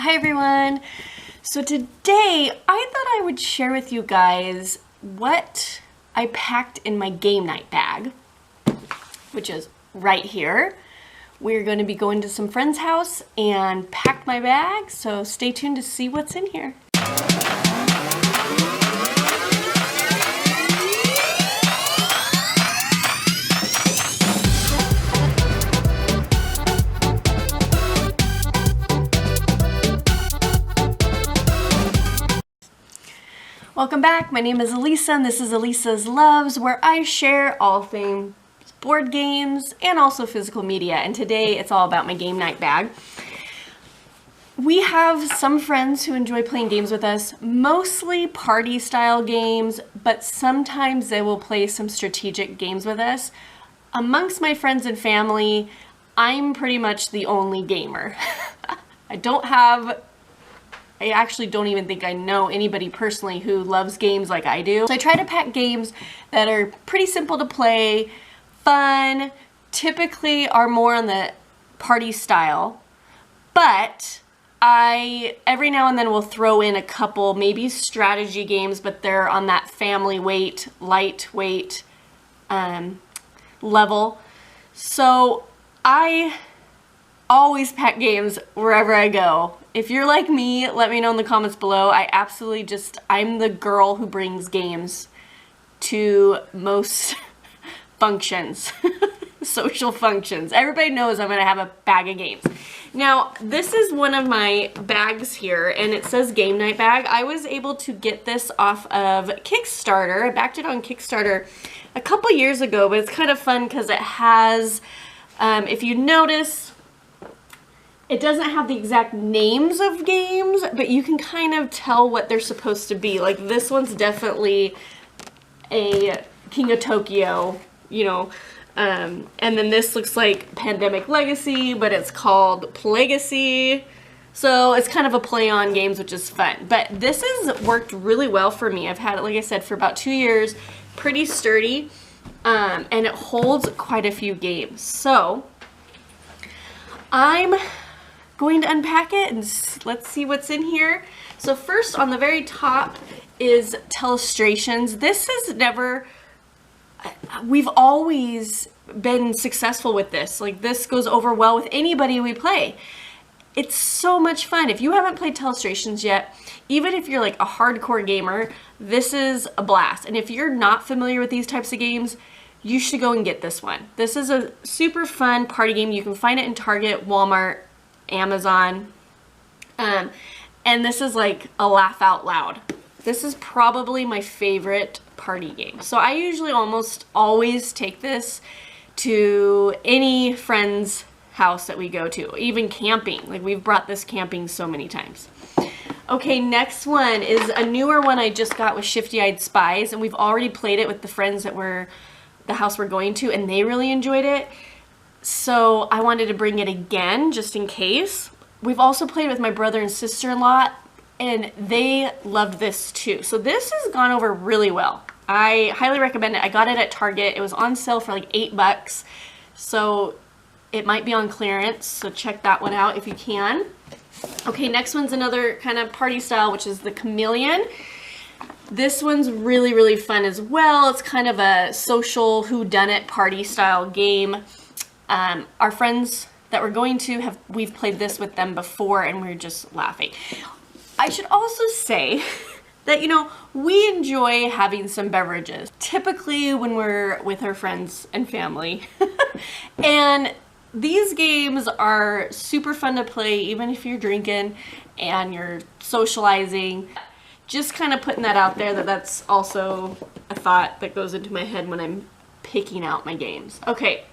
Hi everyone. So today I thought I would share with you guys what I packed in my game night bag, which is right here. We're going to be going to some friend's house and packed my bag, so stay tuned to see what's in here. Welcome back. My name is Alisa and this is Alisa's Loves, where I share all things board games and also physical media. And today it's all about my game night bag. We have some friends who enjoy playing games with us, mostly party style games, but sometimes they will play some strategic games with us. Amongst my friends and family, I'm pretty much the only gamer. I actually don't even think I know anybody personally who loves games like I do. So I try to pack games that are pretty simple to play, fun, typically are more on the party style, but I every now and then will throw in a couple maybe strategy games, but they're on that family weight, lightweight level. So I always pack games wherever I go. If you're like me, let me know in the comments below. I'm the girl who brings games to most functions, social functions. Everybody knows I'm gonna have a bag of games. Now, this is one of my bags here, and it says game night bag. I was able to get this off of Kickstarter. I backed it on Kickstarter a couple years ago, but it's kind of fun because it has, if you notice, it doesn't have the exact names of games, but you can kind of tell what they're supposed to be. Like this one's definitely a King of Tokyo, and then this looks like Pandemic Legacy, but it's called Plegacy. So it's kind of a play on games, which is fun. But this has worked really well for me. I've had it, like I said, for about 2 years, pretty sturdy, and it holds quite a few games. So I'm going to unpack it and let's see what's in here. So first on the very top is Telestrations. We've always been successful with this. Like this goes over well with anybody we play. It's so much fun. If you haven't played Telestrations yet, even if you're like a hardcore gamer, this is a blast. And if you're not familiar with these types of games, you should go and get this one. This is a super fun party game. You can find it in Target, Walmart, Amazon, and this is like a laugh out loud. This is probably my favorite party game. So I usually almost always take this to any friend's house that we go to, even camping. Like we've brought this camping so many times. Okay, next one is a newer one I just got with Shifty Eyed Spies, and we've already played it with the friends that the house we're going to, and they really enjoyed it. So I wanted to bring it again just in case. We've also played with my brother and sister-in-law and they loved this too. So this has gone over really well. I highly recommend it. I got it at Target. It was on sale for like $8. So it might be on clearance. So check that one out if you can. Okay, next one's another kind of party style, which is the Chameleon. This one's really, really fun as well. It's kind of a social whodunit party style game. Our friends that we're going to we've played this with them before and we're just laughing. I should also say that, we enjoy having some beverages, typically when we're with our friends and family. And these games are super fun to play, even if you're drinking and you're socializing. Just kind of putting that out there that's also a thought that goes into my head when I'm picking out my games. Okay.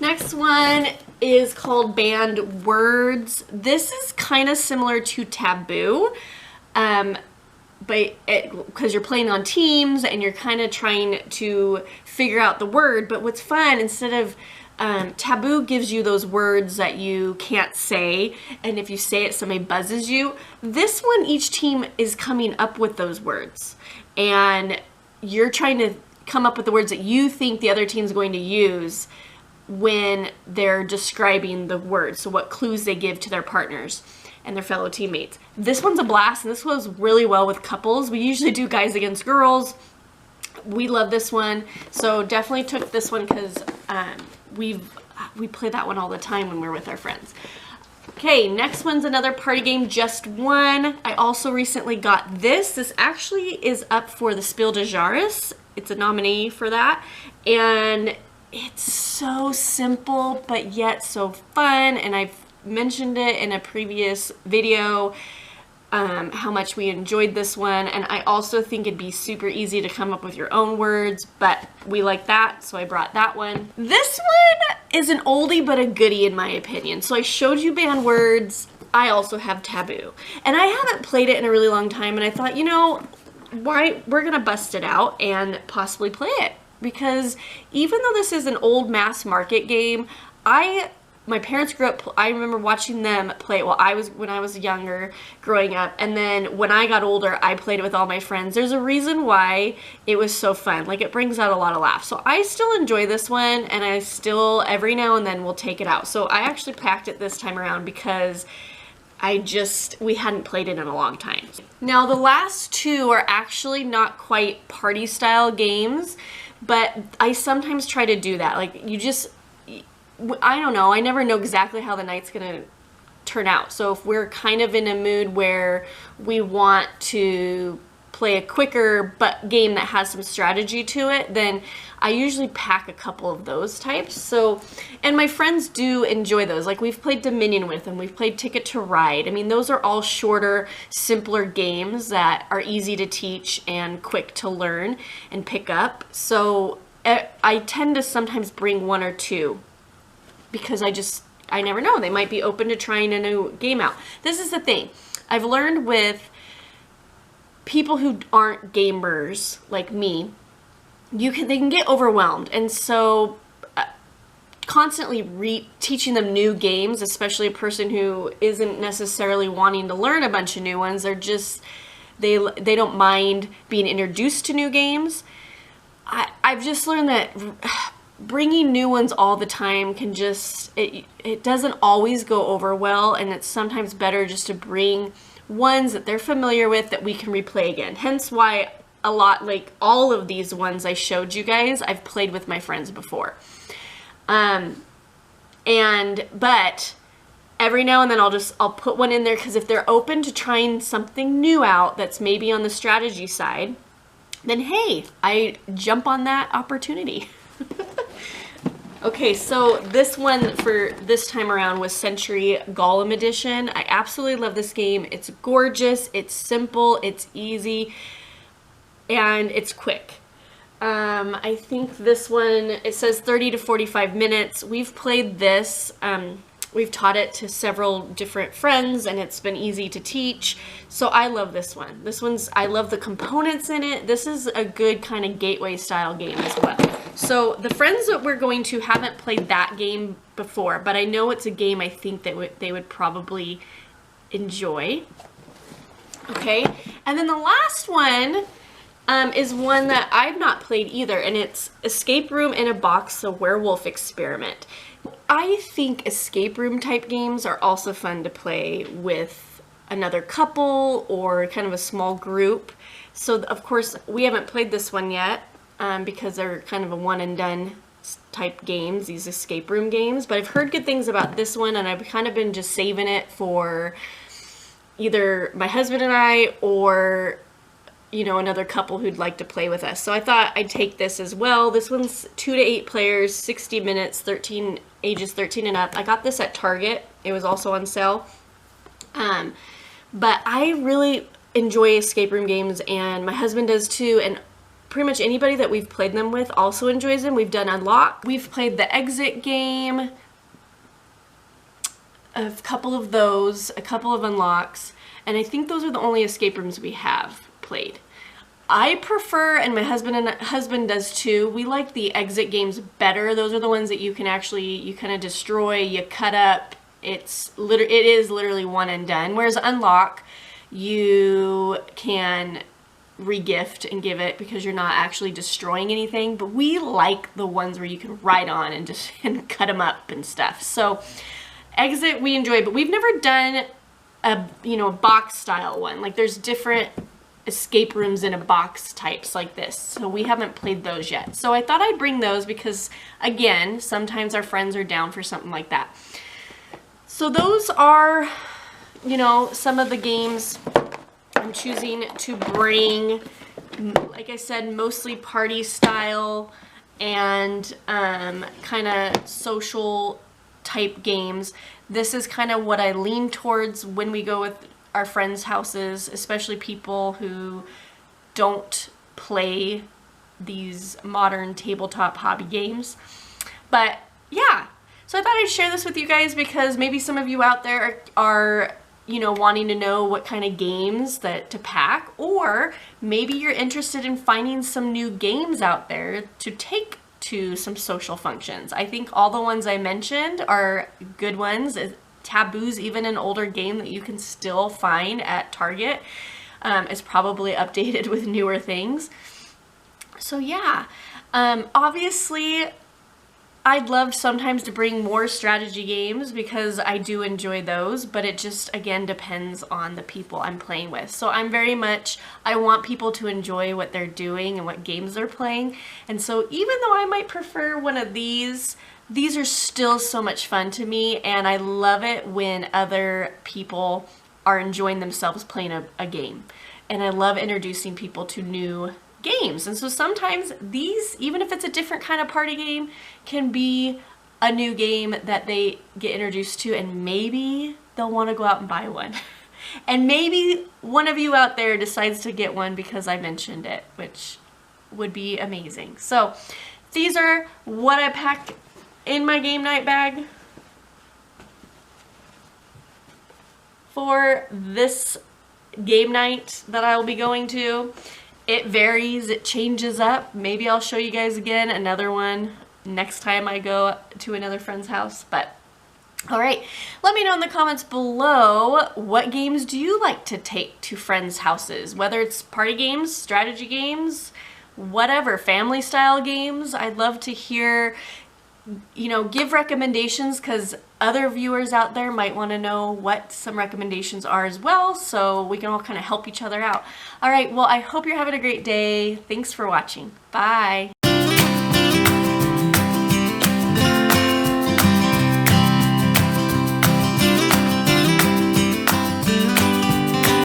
Next one is called Banned Words. This is kind of similar to Taboo, because you're playing on teams and you're kind of trying to figure out the word. But what's fun, instead of Taboo gives you those words that you can't say, and if you say it, somebody buzzes you. This one, each team is coming up with those words, and you're trying to come up with the words that you think the other team's going to use when they're describing the words, so what clues they give to their partners. and their fellow teammates. This one's a blast, and this goes really well with couples. We usually do guys against girls. We love this one, so definitely took this one because we play that one all the time when we're with our friends. Okay, next one's another party game, Just One. I also recently got this. This actually is up for the Spiel des Jahres. It's a nominee for that, and it's so simple but yet so fun, and I've mentioned it in a previous video how much we enjoyed this one, and I also think it'd be super easy to come up with your own words, but we like that, so I brought that one. This one is an oldie but a goodie in my opinion. So I showed you banned words. I also have Taboo, and I haven't played it in a really long time, and I thought, you know, why, we're gonna bust it out and possibly play it, because even though this is an old mass market game, my parents grew up, I remember watching them play it when I was younger, growing up, and then when I got older, I played it with all my friends. There's a reason why it was so fun. Like, it brings out a lot of laughs. So I still enjoy this one, and I still, every now and then, will take it out. So I actually packed it this time around because we hadn't played it in a long time. Now, the last two are actually not quite party style games, but I sometimes try to do that. Like, I don't know, I never know exactly how the night's gonna turn out. So if we're kind of in a mood where we want to play a quicker game that has some strategy to it, then I usually pack a couple of those types. So, and my friends do enjoy those. Like, we've played Dominion with them, we've played Ticket to Ride. I mean, those are all shorter, simpler games that are easy to teach and quick to learn and pick up. So I tend to sometimes bring one or two, because I never know. They might be open to trying a new game out. This is the thing. I've learned with people who aren't gamers like me, they can get overwhelmed. And so constantly teaching them new games, especially a person who isn't necessarily wanting to learn a bunch of new ones, they don't mind being introduced to new games. I've just learned that bringing new ones all the time can it doesn't always go over well, and it's sometimes better just to bring ones that they're familiar with that we can replay again. Hence why a lot, like all of these ones I showed you guys, I've played with my friends before. But every now and then I'll put one in there, because if they're open to trying something new out that's maybe on the strategy side, then hey, I jump on that opportunity. Okay, so this one for this time around was Century Golem Edition. I absolutely love this game. It's gorgeous, it's simple, it's easy, and it's quick. I think this one, it says 30 to 45 minutes. We've played this. We've taught it to several different friends, and it's been easy to teach. So I love this one. I love the components in it. This is a good kind of gateway style game as well. So the friends that we're going to haven't played that game before, but I know it's a game I think that they would probably enjoy. Okay, and then the last one is one that I've not played either, and it's Escape Room in a Box, a Werewolf Experiment. I think escape room type games are also fun to play with another couple or kind of a small group. So of course we haven't played this one yet because they're kind of a one and done type games, these escape room games, but I've heard good things about this one, and I've kind of been just saving it for either my husband and I, or another couple who'd like to play with us. So I thought I'd take this as well. This one's 2 to 8 players, 60 minutes, ages 13 and up. I got this at Target. It was also on sale. But I really enjoy escape room games, and my husband does too, and pretty much anybody that we've played them with also enjoys them. We've done Unlock. We've played the Exit game, a couple of those, a couple of Unlocks, and I think those are the only escape rooms we have played. I prefer, and my husband does too, we like the Exit games better. Those are the ones that you can you kind of destroy, you cut up. It is literally one and done. Whereas Unlock, you can regift and give it because you're not actually destroying anything. But we like the ones where you can ride on and cut them up and stuff. So Exit we enjoy, but we've never done a box style one. Like there's different escape rooms in a box types like this. So we haven't played those yet. So I thought I'd bring those because, again, sometimes our friends are down for something like that. So those are, some of the games I'm choosing to bring. Like I said, mostly party style and kind of social type games. This is kind of what I lean towards when we go with our friends' houses, especially people who don't play these modern tabletop hobby games. But yeah, so I thought I'd share this with you guys because maybe some of you out there are wanting to know what kind of games to pack, or maybe you're interested in finding some new games out there to take to some social functions. I think all the ones I mentioned are good ones. Taboo's even an older game that you can still find at Target. It's probably updated with newer things. So yeah, obviously I'd love sometimes to bring more strategy games because I do enjoy those, but it just, again, depends on the people I'm playing with. So I want people to enjoy what they're doing and what games they're playing. And so even though I might prefer one of these are still so much fun to me, and I love it when other people are enjoying themselves playing a game. And I love introducing people to new games. And so sometimes these, even if it's a different kind of party game, can be a new game that they get introduced to, and maybe they'll want to go out and buy one. And maybe one of you out there decides to get one because I mentioned it, which would be amazing. So these are what I pack in my game night bag for this game night that I will be going to. It varies, it changes up. Maybe I'll show you guys again another one next time I go to another friend's house. But all right, let me know in the comments below, what games do you like to take to friends' houses? Whether it's party games, strategy games, whatever, family style games. I'd love to hear, give recommendations, because other viewers out there might want to know what some recommendations are as well, so we can all kind of help each other out. All right, well, I hope you're having a great day. Thanks for watching. Bye.